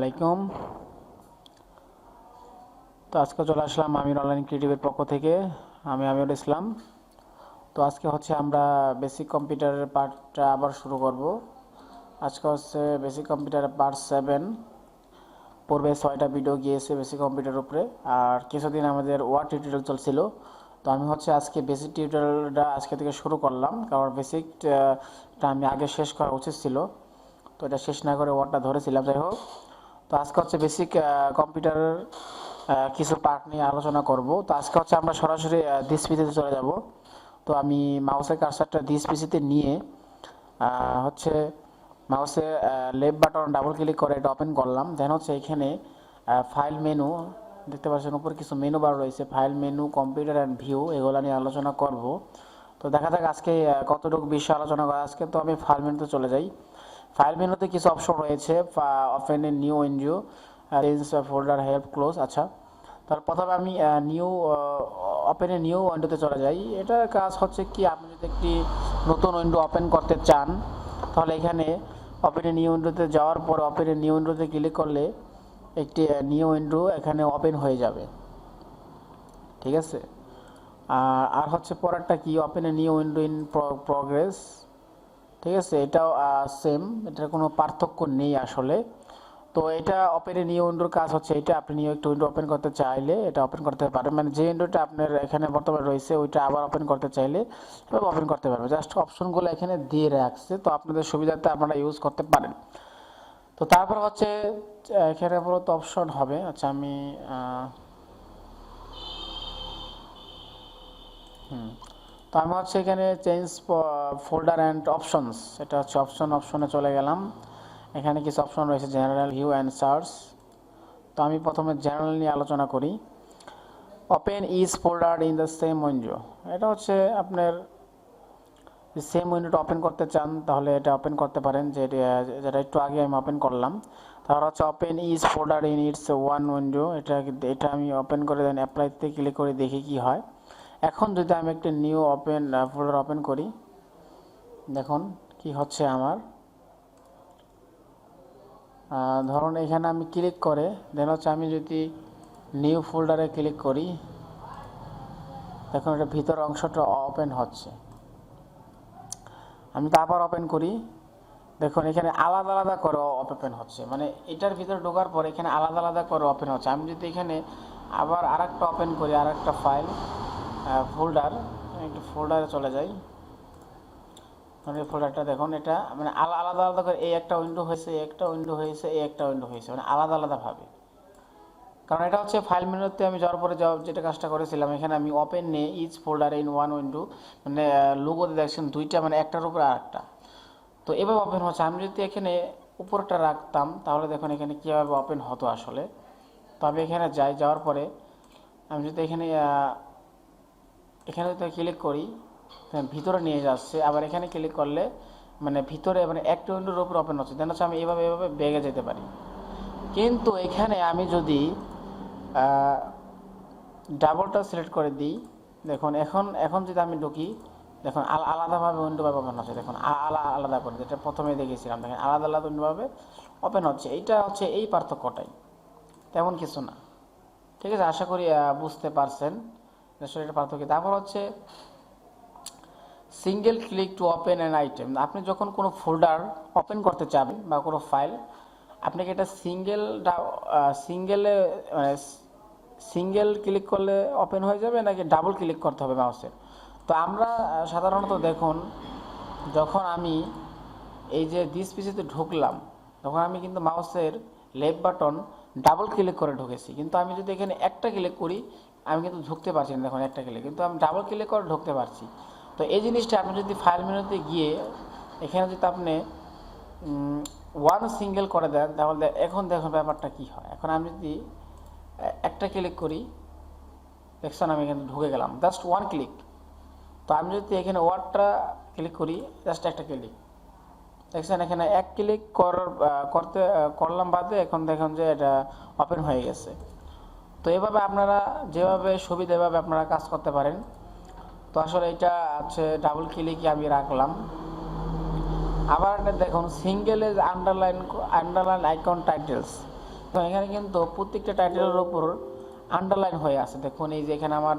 আলাইকুম। তো আজকে চলে আসলাম আমির অনলাইন ক্রিয়েটিভের পক্ষ থেকে। আমি আমিরুল ইসলাম। তো আজকে হচ্ছে আমরা বেসিক কম্পিউটারের পার্টটা আবার শুরু করব। আজকে হচ্ছে বেসিক কম্পিউটারের পার্ট 7। পূর্বে 6টা ভিডিও গিয়েছে বেসিক কম্পিউটারের উপরে, আর কিছুদিন আমাদের ওয়ার্ড টিউটোরিয়াল চলছিল। তো আমি হচ্ছে আজকে বেসিক টিউটোরিয়ালটা আজকে থেকে শুরু করলাম, কারণ বেসিকটা আমি আগে শেষ করা উচিত ছিল। তো এটা শেষ না করে ওয়ার্ডটা ধরেছিলাম। যাই হোক, তো আজকে হচ্ছে বেসিক কম্পিউটারের কিছু পার্ট নিয়ে আলোচনা করব। তো আজকে হচ্ছে আমরা সরাসরি দিস পিসিতে চলে যাব। তো আমি মাউসের কার্সারটা দিস পিসিতে নিয়ে হচ্ছে মাউসে লেফট বাটন ডাবল ক্লিক করে এটা ওপেন করলাম। দেন হচ্ছে এখানে ফাইল মেনু দেখতে পাচ্ছেন, উপরে কিছু মেনু বার রয়েছে, file menu, computer and view, এগুলো নিয়ে আলোচনা করব। তো দেখা যাক আজকে কতটুকু বিষয় আলোচনা করা। আজকে তো আমি ফাইল মেনুতে চলে যাই। ফাইল মেনুতে কিছু অপশন রয়েছে, open a new window, change folder, help, close. আচ্ছা, তার প্রথমে আমি নিউ ওপেন এ নিউ উইন্ডোতে চলে যাই। এটার কাজ হচ্ছে কি, আপনি যদি একটি নতুন উইন্ডো ওপেন করতে চান, তাহলে এখানে ওপেন এ নিউ উইন্ডোতে যাওয়ার পর ওপেন এ নিউ উইন্ডোতে ক্লিক করলে একটি নিউ উইন্ডো এখানে ওপেন হয়ে যাবে। ঠিক আছে। আর হচ্ছে পরেরটা কি, open a new window in progress. ঠিক আছে, এটাও সেম, এটার কোনো পার্থক্য নেই আসলে। তো এটা ওপেন এ নিউ উইন্ডোর কাজ হচ্ছে এটা, আপনি নিউ একটা উইন্ডো ওপেন করতে চাইলে এটা ওপেন করতে পারেন, মানে যে উইন্ডোটা আপনার এখানে বর্তমানে রয়েছে ওইটা আবার ওপেন করতে চাইলে এভাবে ওপেন করতে পারবেন। জাস্ট অপশনগুলো এখানে দিয়ে রাখছে, তো আপনাদের সুবিধার্থে আপনারা ইউজ করতে পারেন। তো তারপর হচ্ছে এখানে মূলত অপশন হবে। আচ্ছা, আমি তো আমি হচ্ছে এখানে চেঞ্জ ফোল্ডার অ্যান্ড অপশনস, এটা হচ্ছে অপশনে চলে গেলাম। এখানে কিছু অপশন রয়েছে, জেনারেল, ভিউ অ্যান্ড সার্চ। তো আমি প্রথমে জেনারেল নিয়ে আলোচনা করি। Open is folder in the same window, এটা হচ্ছে আপনার সেম উইন্ডোটা ওপেন করতে চান তাহলে এটা ওপেন করতে পারেন, যেটা একটু আগে আমি ওপেন করলাম। তারপর হচ্ছে open is folder in it's one window, এটা আমি ওপেন করে দেন অ্যাপ্লাইতে ক্লিক করে দেখি কি হয়। এখন যদি আমি একটা নিউ ফোল্ডার ওপেন করি, দেখুন কি হচ্ছে আমার। ধরুন এখানে আমি ক্লিক করে দেন হচ্ছে আমি যদি নিউ ফোল্ডারে ক্লিক করি, দেখুন এটা ভিতর অংশটা ওপেন হচ্ছে। আমি তারপর ওপেন করি, দেখুন এখানে আলাদা আলাদা করে ওপেন হচ্ছে, মানে এটার ভিতরে ঢোকার পর এখানে আলাদা আলাদা করে ওপেন হচ্ছে। আমি যদি এখানে আবার আরেকটা ওপেন করি, আরেকটা ফাইল ফোল্ডার, একটু ফোল্ডারে চলে যাই, মানে ফোল্ডারটা দেখুন এটা মানে আলাদা আলাদা করে, এই একটা উইন্ডো হয়েছে, এই একটা উইন্ডো হয়েছে, এই একটা উইন্ডো হয়েছে, মানে আলাদা আলাদাভাবে। কারণ এটা হচ্ছে ফাইল মেনুতে আমি যাওয়ার পরে যেটা কাজটা করেছিলাম, এখানে আমি ওপেন নে each folder in one window, মানে লোগোতে দেখছেন দুইটা, মানে একটার উপরে আরেকটা। তো এভাবে ওপেন হচ্ছে। আমি যদি এখানে উপরটা রাখতাম তাহলে দেখুন এখানে কীভাবে ওপেন হতো আসলে। তো আমি এখানে যাওয়ার পরে আমি যদি এখানে যদি ক্লিক করি, ভিতরে নিয়ে যাচ্ছে। আবার এখানে ক্লিক করলে মানে ভিতরে মানে একটা উইন্ডোর উপর ওপেন হচ্ছে, দেন হচ্ছে আমি এভাবে বেগে যেতে পারি। কিন্তু এখানে আমি যদি ডাবলটা সিলেক্ট করে দিই, দেখুন এখন যদি আমি ঢুকি, দেখুন আলাদাভাবে উইন্ডোভাবে ওপেন হচ্ছে। দেখুন আলাদা করে, যেটা প্রথমে দেখেছিলাম, দেখেন আলাদা আলাদা উইন্ডোভাবে ওপেন হচ্ছে। এইটা হচ্ছে এই পার্থক্যটাই, তেমন কিছু না। ঠিক আছে, আশা করি বুঝতে পারছেন আসলে এটা পার্থক্য। তারপর হচ্ছে single click to open an item. আপনি যখন কোনো ফোল্ডার ওপেন করতে চাবেন বা কোনো ফাইল, আপনাকে এটা সিঙ্গেল ক্লিক করলে ওপেন হয়ে যাবে নাকি ডাবল ক্লিক করতে হবে মাউসে। তো আমরা সাধারণত দেখুন, যখন আমি এই যে দিস পিসিতে ঢুকলাম, তখন আমি কিন্তু মাউসের লেফট বাটন ডাবল ক্লিক করে ঢুকেছি, কিন্তু আমি যদি এখানে একটা ক্লিক করি আমি কিন্তু ঢুকতে পারছি না। দেখুন একটা ক্লিক, কিন্তু আমি ডাবল ক্লিক করে ঢুকতে পারছি। তো এই জিনিসটা আপনি যদি ফাইল মেনুতে গিয়ে এখানে যদি আপনি ওয়ান সিঙ্গেল করে দেন, তাহলে এখন দেখুন ব্যাপারটা কি হয়। এখন আমি যদি একটা ক্লিক করি, দেখছেন আমি এখানে ঢুকে গেলাম, জাস্ট ওয়ান ক্লিক। তো আমি যদি এখানে ওয়ার্ডটা ক্লিক করি, জাস্ট একটা ক্লিক, দেখছেন এখানে এক ক্লিক করলাম বাদে এখন দেখুন যে এটা ওপেন হয়ে গেছে। তো এভাবে আপনারা যেভাবে সুবিধা এভাবে আপনারা কাজ করতে পারেন। তো আসলে এটা হচ্ছে ডাবল ক্লিকই আমি রাখলাম। আবার দেখুন সিঙ্গেল আন্ডারলাইন আইকন টাইটেলস, তো এখানে কিন্তু প্রত্যেকটা টাইটেলের উপর আন্ডারলাইন হয়ে আছে। দেখুন এই যে এখানে আমার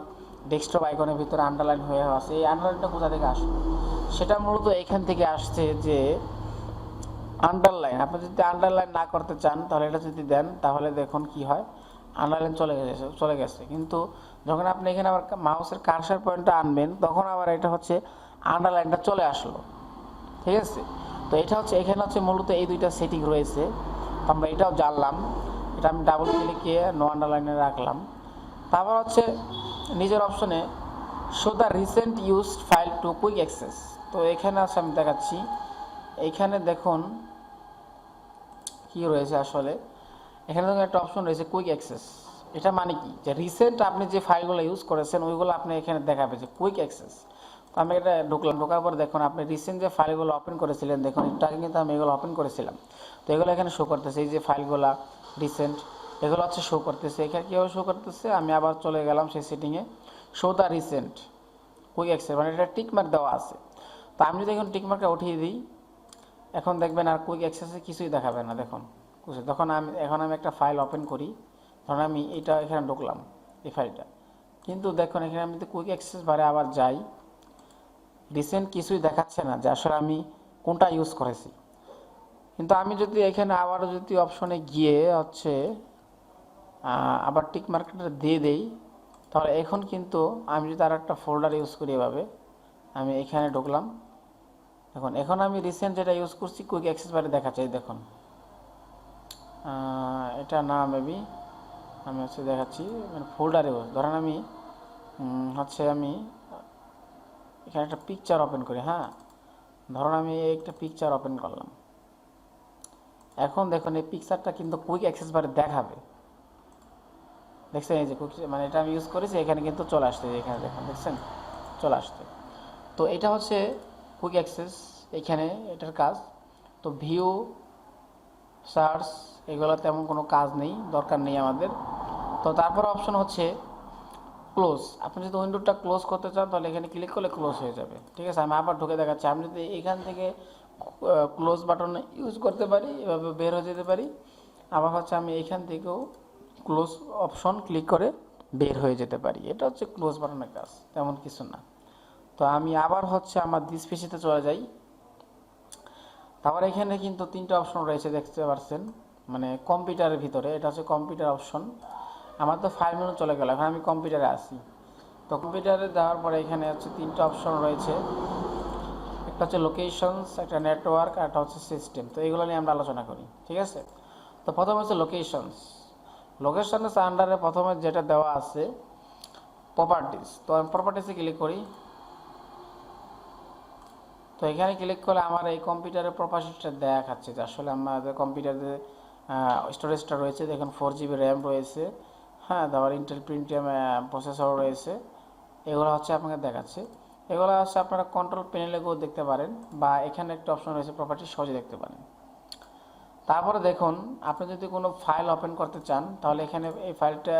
ডেস্কটপ আইকনের ভিতরে আন্ডারলাইন হয়ে আছে। এই আন্ডারলাইনটা কোথা থেকে আসলো? সেটা মূলত এখান থেকে আসছে যে আন্ডারলাইন, আপনি যদি আন্ডারলাইন না করতে চান তাহলে এটা যদি দেন তাহলে দেখুন কি হয়, আন্ডারলাইন চলে গেছে। কিন্তু যখন আপনি এখানে আবার মাউসের কার্সার পয়েন্টটা আনবেন তখন আবার এটা হচ্ছে আন্ডারলাইনটা চলে আসলো। ঠিক আছে, তো এটা হচ্ছে এখানে হচ্ছে মূলত এই দুইটা সেটিং রয়েছে। তো আমরা এটাও জানলাম। এটা আমি ডাবল ক্লিকে নো আন্ডারলাইনে রাখলাম। তারপর হচ্ছে নিজের অপশনে show the recent used file to quick access. তো এখানে আছে, আমি দেখাচ্ছি। এইখানে দেখুন কি রয়েছে আসলে, এখানে দেখুন একটা অপশন রয়েছে কুইক অ্যাক্সেস। এটা মানে কি, যে রিসেন্ট আপনি যে ফাইলগুলো ইউজ করেছেন ওইগুলো আপনি এখানে দেখাবে যে কুইক অ্যাক্সেস। তো আমি এটা ঢুকলাম, ঢোকার পর দেখুন আপনি রিসেন্ট যে ফাইলগুলো ওপেন করেছিলেন, দেখুন একটু আগে কিন্তু আমি এগুলো ওপেন করেছিলাম। তো এগুলো এখানে শো করতেছে, এই যে ফাইলগুলো রিসেন্ট এগুলো হচ্ছে শো করতেছে। এখানে কীভাবে শো করতেছে, আমি আবার চলে গেলাম সেই সেটিংয়ে, show the recent quick access, মানে এটা টিকমার্ক দেওয়া আছে। তো আমি যদি এখন টিকমার্কটা উঠিয়ে দিই, এখন দেখবেন আর কুইক অ্যাক্সেসে কিছুই দেখাবে না। দেখুন তখন এখন আমি একটা ফাইল ওপেন করি, ধরুন আমি এটা এখানে ঢুকলাম এই ফাইলটা, কিন্তু দেখুন এখানে আমি যদি কুইক অ্যাক্সেস বারে আবার যাই, রিসেন্ট কিছুই দেখাচ্ছে না যে আসলে আমি কোনটা ইউজ করেছি। কিন্তু আমি যদি এখানে আবারও যদি অপশনে গিয়ে হচ্ছে আবার টিক মার্কটা দিয়ে দেই, তাহলে এখন কিন্তু আমি যদি আর একটা ফোল্ডার ইউজ করি, এভাবে আমি এখানে ঢুকলাম, এখন আমি রিসেন্ট যেটা ইউজ করছি কুইক অ্যাক্সেস বারে দেখাচ্ছে। দেখুন এটা না, মেবি আমি হচ্ছে দেখাচ্ছি মানে ফোল্ডারে ধরেন আমি আমি এখানে একটা পিকচার ওপেন করি। হ্যাঁ, ধরুন আমি একটা পিকচার ওপেন করলাম, এখন দেখুন এই পিকচারটা কিন্তু কুইক অ্যাক্সেস বারে দেখাবে। দেখছেন এই যে মানে এটা আমি ইউজ করেছি, এখানে কিন্তু চলে আসছে, এখানে দেখুন দেখছেন চলে আসছে। তো এটা হচ্ছে কুইক অ্যাক্সেস, এখানে এটার কাজ। তো ভিউ, সার্চ এগুলো তেমন কোনো কাজ নেই, দরকার নেই আমাদের। তো তারপর অপশন হচ্ছে ক্লোজ। আপনি যদি উইন্ডোটা ক্লোজ করতে চান তাহলে এখানে ক্লিক করলে ক্লোজ হয়ে যাবে। ঠিক আছে, আমি আবার ঢুকে দেখাচ্ছি। আমি যদি এখান থেকে ক্লোজ বাটন ইউজ করতে পারি, এভাবে বের হয়ে যেতে পারি। আবার হচ্ছে আমি এখান থেকেও ক্লোজ অপশন ক্লিক করে বের হয়ে যেতে পারি। এটা হচ্ছে ক্লোজ বাটনের কাজ, তেমন কিছু না। তো আমি আবার হচ্ছে আমার দিস পিসিতে চলে যাই। তারপর এখানে কিন্তু তিনটা অপশন রয়েছে, দেখতে পাচ্ছেন, মানে কম্পিউটারের ভিতরে। এটা হচ্ছে কম্পিউটার অপশন। আমার তো ফাইল মেনু চলে গেল, এখন আমি কম্পিউটারে আসি। তো কম্পিউটারে যাওয়ার পরে এখানে হচ্ছে তিনটা অপশন রয়েছে, একটা হচ্ছে লোকেশনস, একটা নেটওয়ার্ক, আর একটা হচ্ছে সিস্টেম। তো এইগুলো নিয়ে আমরা আলোচনা করি। ঠিক আছে, তো প্রথমে হচ্ছে লোকেশনস। লোকেশনস আন্ডারে প্রথমে যেটা দেওয়া আছে প্রপার্টিস। তো আমি প্রপার্টিসে ক্লিক করি। তো এখানে ক্লিক করলে আমার এই কম্পিউটারের প্রপার্টিসটা দেখাচ্ছে যে আসলে আমাদের কম্পিউটারে স্টোরেজটা রয়েছে। দেখুন 4 GB র্যাম রয়েছে। হ্যাঁ, তারপর ইন্টেল প্রিন্টিয়াম প্রসেসর রয়েছে। এগুলো হচ্ছে আপনাকে দেখাচ্ছে। এগুলো হচ্ছে আপনারা কন্ট্রোল প্যানেলে গিয়েও দেখতে পারেন, বা এখানে একটা অপশন রয়েছে প্রপার্টি, সহজে দেখতে পারেন। তারপরে দেখুন আপনি যদি কোনো ফাইল ওপেন করতে চান তাহলে এখানে এই ফাইলটা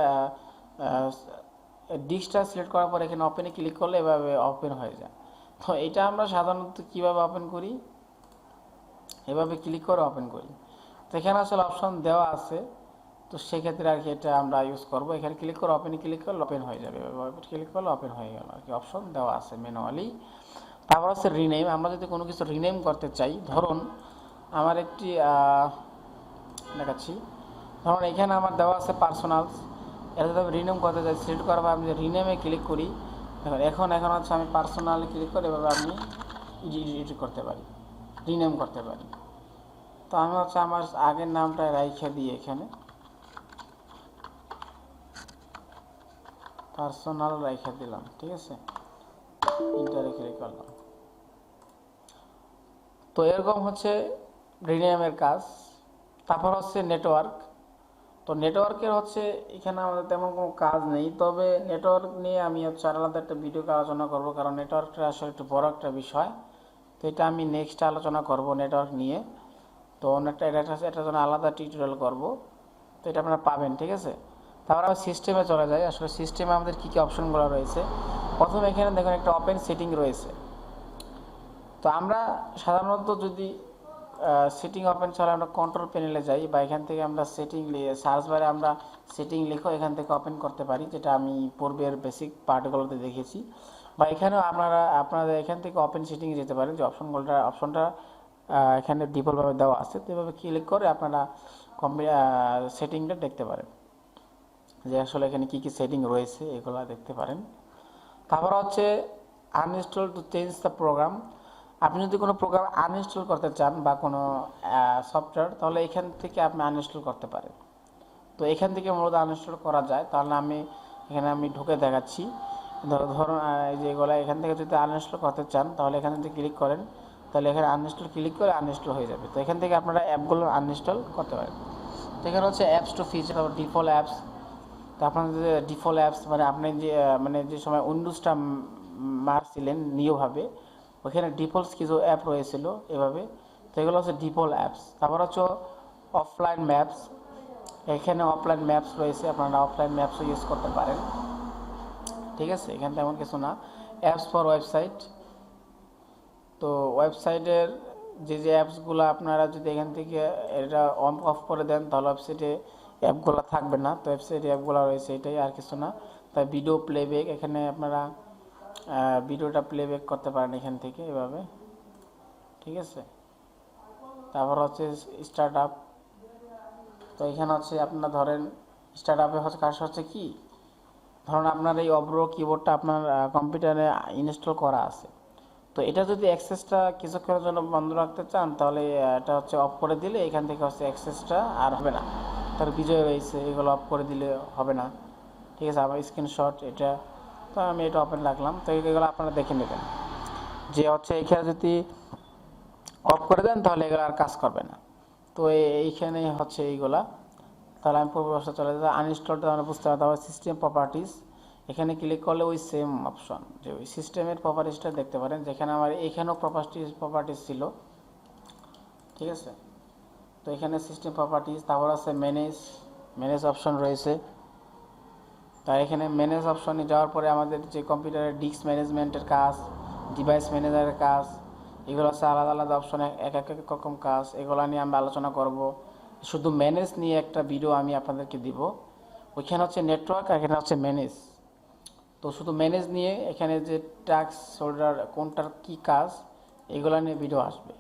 ডিস্কটা সিলেক্ট করার পর এখানে ওপেনে ক্লিক করলে এভাবে ওপেন হয়ে যায়। তো এটা আমরা সাধারণত কীভাবে ওপেন করি, এভাবে ক্লিক করে ওপেন করি। তো এখানে আসলে অপশন দেওয়া আছে, তো সেক্ষেত্রে আর কি এটা আমরা ইউজ করবো। এখানে ক্লিক করে ওপেনে ক্লিক করলে ওপেন হয়ে যাবে, ক্লিক করলে ওপেন হয়ে গেল আর কি, অপশন দেওয়া আছে ম্যানুয়ালি। তারপর হচ্ছে রিনেম। আমরা যদি কোনো কিছু রিনেম করতে চাই, ধরুন আমার একটি দেখাচ্ছি, ধরুন এখানে আমার দেওয়া আছে পার্সোনালস। এটা যদি আমি রিনেম করতে চাই, সিলেক্ট করার পর আমি যদি রিনেমে ক্লিক করি, এখন হচ্ছে আমি পার্সোনালি ক্লিক করে এভাবে আমি এডিট করতে পারি, রিনেম করতে পারি। তো আমি হচ্ছে আমার আগের নামটা রাইখে দিয়ে এখানে পার্সোনাল রাইখে দিলাম। ঠিক আছে, ইন্টারে ক্লিক করলাম। তো এরকম হচ্ছে রিনেমের কাজ। তারপর হচ্ছে নেটওয়ার্ক। তো নেটওয়ার্কের হচ্ছে এখানে আমাদের তেমন কোনো কাজ নেই, তবে নেটওয়ার্ক নিয়ে আমি হচ্ছে আলাদা একটা ভিডিওকে আলোচনা করব, কারণ নেটওয়ার্কটা আসলে একটু বড় একটা বিষয়। তো এটা আমি নেক্সট আলোচনা করব নেটওয়ার্ক নিয়ে। তো অনেকটা এটা জন্য আলাদা টিউটোরিয়াল করব, তো এটা আপনারা পাবেন। ঠিক আছে, তারপর আমরা সিস্টেমে চলে যাই। আসলে সিস্টেমে আমাদের কী কী অপশনগুলো রয়েছে, প্রথমে এখানে দেখুন একটা ওপেন সেটিং রয়েছে। তো আমরা সাধারণত যদি সেটিং ওপেন ছাড়া আমরা কন্ট্রোল প্যানেলে যাই, বা এখান থেকে আমরা সেটিং সার্চ বারে আমরা সেটিং লিখো এখান থেকে ওপেন করতে পারি, যেটা আমি পূর্বের বেসিক পার্টগুলোতে দেখেছি। বা এখানেও আপনারা এখান থেকে ওপেন সেটিংয়ে যেতে পারেন, যে অপশনটা এখানে ডিফল্টভাবে দেওয়া আছে। তো এভাবে ক্লিক করে আপনারা সেটিংটা দেখতে পারেন, যে আসলে এখানে কী কী সেটিং রয়েছে এগুলো দেখতে পারেন। তারপর হচ্ছে uninstall to change the program. আপনি যদি কোনো প্রোগ্রাম আনইনস্টল করতে চান বা কোনো সফটওয়্যার, তাহলে এখান থেকে আপনি আনইনস্টল করতে পারেন। তো এখান থেকে মূলত আনইনস্টল করা যায়। তাহলে আমি ঢুকে দেখাচ্ছি। ধরুন এই যে এগুলো এখান থেকে যদি আনইনস্টল করতে চান, তাহলে এখানে যদি ক্লিক করেন, তাহলে এখানে আনইনস্টল ক্লিক করে আনইনস্টল হয়ে যাবে। তো এখান থেকে আপনারা অ্যাপগুলো আনইনস্টল করতে পারেন। তো এখানে হচ্ছে apps two feature, default apps. তো আপনাদের যে ডিফল্ট অ্যাপস, মানে আপনি যে সময় উইন্ডোজটা মারছিলেন নিউভাবে, ওখানে ডিফল্টস কিছু অ্যাপ রয়েছিল এভাবে। তো এগুলো হচ্ছে ডিফল্ট অ্যাপস। তারপর হচ্ছে অফলাইন ম্যাপস। এখানে অফলাইন ম্যাপস রয়েছে, আপনারা অফলাইন ম্যাপসও ইউজ করতে পারেন। ঠিক আছে, এখানে তেমন কিছু না। Apps for website. তো ওয়েবসাইটের যে অ্যাপসগুলো আপনারা যদি এখান থেকে এটা অন অফ করে দেন, তাহলে ওয়েবসাইটে অ্যাপগুলো থাকবে না। তো ওয়েবসাইটে অ্যাপগুলো রয়েছে, এটাই আর কিছু না। তাই ভিডিও প্লেব্যাক, এখানে আপনারা ভিডিওটা প্লেব্যাক করতে পারেন এখান থেকে এভাবে। ঠিক আছে, তারপর হচ্ছে স্টার্ট আপ। তো এখানে হচ্ছে আপনার ধরেন স্টার্ট আপে হচ্ছে কাজ হচ্ছে কি, ধরুন আপনার এই অব্রো কিবোর্ডটা আপনার কম্পিউটারে ইনস্টল করা আছে। তো এটা যদি অ্যাক্সেসটা কিছুক্ষণের জন্য বন্ধ রাখতে চান, তাহলে এটা হচ্ছে অফ করে দিলে এখান থেকে হচ্ছে অ্যাক্সেসটা আর হবে না। তার বিজয় রয়েছে, এগুলো অফ করে দিলে হবে না। ঠিক আছে, আবার স্ক্রিনশট এটা। তো আমি এটা ওপেন রাখলাম। তো এগুলো আপনারা দেখে নেবেন, যে হচ্ছে এখানে যদি অফ করে দেন তাহলে এগুলো আর কাজ করবে না। তো এইখানে হচ্ছে এইগুলা। তাহলে আমি পূর্ব অবস্থা চলে যাই। আনইনস্টলটা আমরা বুঝতে পারতাম। সিস্টেম প্রপার্টিস, এখানে ক্লিক করলে ওই সেম অপশন, যে ওই সিস্টেমের প্রপার্টিসটা দেখতে পারেন, যেখানে আমার এখানেও প্রপার্টিস ছিল। ঠিক আছে, তো এখানে সিস্টেম প্রপার্টিস, তারপর আছে ম্যানেজ অপশন রয়েছে। তাই এখানে ম্যানেজ অপশনে যাওয়ার পরে আমাদের যে কম্পিউটারের ডিস্ক ম্যানেজমেন্টের কাজ, ডিভাইস ম্যানেজারের কাজ, এগুলো হচ্ছে আলাদা আলাদা অপশনে এক রকম কাজ। এগুলো নিয়ে আমরা আলোচনা করব। শুধু ম্যানেজ নিয়ে একটা ভিডিও আমি আপনাদেরকে দিব। ওইখানে হচ্ছে নেটওয়ার্ক, আর এখানে হচ্ছে ম্যানেজ। তো শুধু ম্যানেজ নিয়ে এখানে যে টাস্ক শোল্ডার কোনটার কী কাজ, এগুলো নিয়ে ভিডিও আসবে।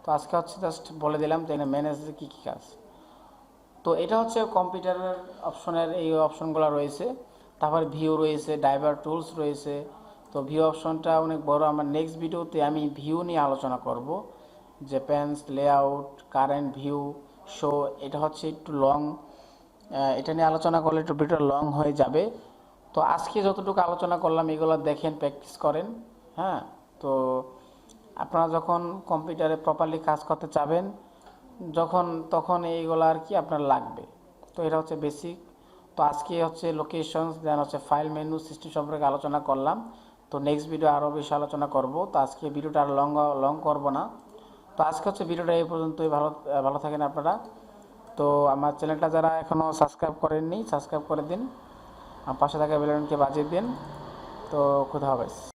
তো আজকে হচ্ছে জাস্ট বলে দিলাম যে এখানে ম্যানেজের কী কী কাজ। তো এটা হচ্ছে কম্পিউটারের অপশনের এই অপশনগুলো রয়েছে। তারপর ভিউ রয়েছে, ড্রাইভার টুলস রয়েছে। তো ভিউ অপশনটা অনেক বড়, আমার নেক্সট ভিডিওতে আমি ভিউ নিয়ে আলোচনা করব, যে pans, layout, current view, show. এটা হচ্ছে একটু লং, এটা নিয়ে আলোচনা করলে একটু ভিডিও লং হয়ে যাবে। তো আজকে যতটুকু আলোচনা করলাম এগুলো দেখেন, প্র্যাকটিস করেন। হ্যাঁ, তো আপনারা যখন কম্পিউটারে প্রপারলি কাজ করতে চাবেন, তখন এইগুলো আর কি আপনার লাগবে। তো এটা হচ্ছে বেসিক। তো আজকে হচ্ছে লোকেশনস, দেন হচ্ছে ফাইল মেনু সিস্টেম সম্পর্কে আলোচনা করলাম। তো নেক্সট ভিডিও আরও বেশি আলোচনা করব। তো আজকে ভিডিওটা আর লং করব না। তো আজকে হচ্ছে ভিডিওটা এই পর্যন্তই। ভালো থাকেন আপনারা। তো আমার চ্যানেলটা যারা এখনও সাবস্ক্রাইব করেননি, সাবস্ক্রাইব করে দিন। পাশে থাকা বেল আইকনকে বাজিয়ে দিন। তো খুদা হাফেজ।